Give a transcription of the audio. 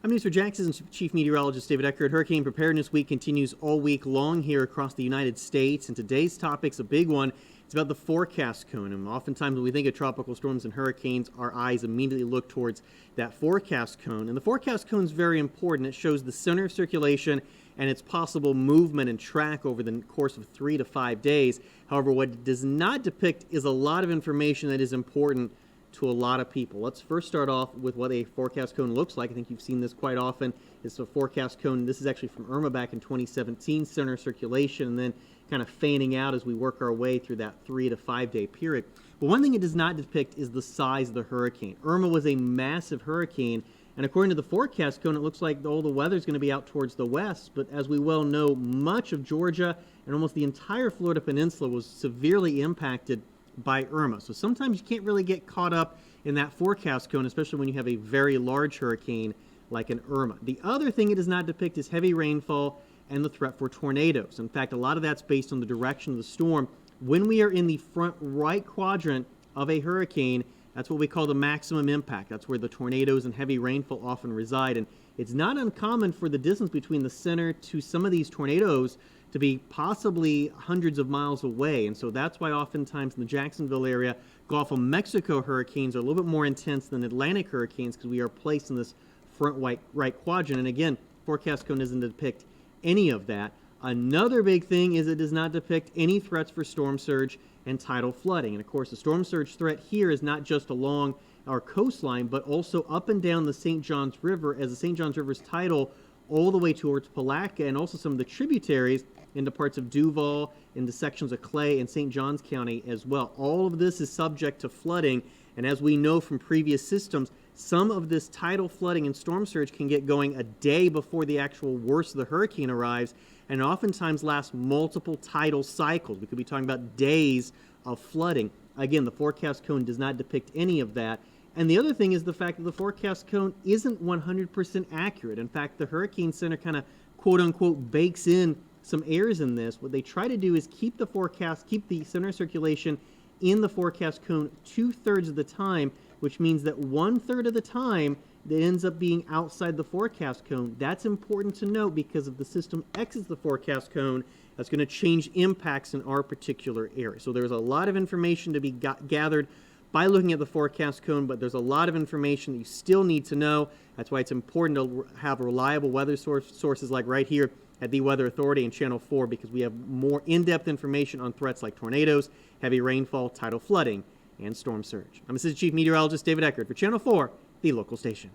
I'm News for Jackson's Chief Meteorologist David Heckard. Hurricane Preparedness Week continues all week long here across the United States, and today's topic's a big one. It's about the forecast cone, and oftentimes when we think of tropical storms and hurricanes, our eyes immediately look towards that forecast cone. And the forecast cone is very important. It shows the center of circulation and its possible movement and track over the course of 3 to 5 days. However, what it does not depict is a lot of information that is important to a lot of people. Let's first start off with what a forecast cone looks like. I think you've seen this quite often. It's a forecast cone. This is actually from Irma back in 2017, center circulation, and then kind of fanning out as we work our way through that 3 to 5 day period. But one thing it does not depict is the size of the hurricane. Irma was a massive hurricane, and according to the forecast cone, it looks like all the weather is going to be out towards the west, but as we well know, much of Georgia and almost the entire Florida Peninsula was severely impacted by Irma. So sometimes you can't really get caught up in that forecast cone, especially when you have a very large hurricane like an Irma. The other thing it does not depict is heavy rainfall and the threat for tornadoes. In fact, a lot of that's based on the direction of the storm. When we are in the front right quadrant of a hurricane, that's what we call the maximum impact. That's where the tornadoes and heavy rainfall often reside. And it's not uncommon for the distance between the center to some of these tornadoes to be possibly hundreds of miles away. And so that's why oftentimes in the Jacksonville area, Gulf of Mexico hurricanes are a little bit more intense than Atlantic hurricanes because we are placed in this front right quadrant. And again, forecast cone doesn't depict any of that. Another big thing is it does not depict any threats for storm surge and tidal flooding. And of course, the storm surge threat here is not just along our coastline, but also up and down the St. Johns River, as the St. Johns River's tidal all the way towards Palatka, and also some of the tributaries into parts of Duval, into sections of Clay and St. Johns County as well. All of this is subject to flooding, and as we know from previous systems, some of this tidal flooding and storm surge can get going a day before the actual worst of the hurricane arrives, and oftentimes last multiple tidal cycles. We could be talking about days of flooding. Again, the forecast cone does not depict any of that. And the other thing is the fact that the forecast cone isn't 100% accurate. In fact, the Hurricane Center kind of quote-unquote bakes in some errors in this. What they try to do is keep the center circulation in the forecast cone 2/3 of the time, which means that 1/3 of the time that ends up being outside the forecast cone. That's important to note because if the system exits the forecast cone, that's going to change impacts in our particular area. So there's a lot of information to be gathered by looking at the forecast cone, but there's a lot of information that you still need to know. That's why it's important to have reliable weather sources like right here at the Weather Authority and Channel 4, because we have more in-depth information on threats like tornadoes, heavy rainfall, tidal flooding, and storm surge. I'm Assistant Chief Meteorologist David Heckard for Channel 4, the local station.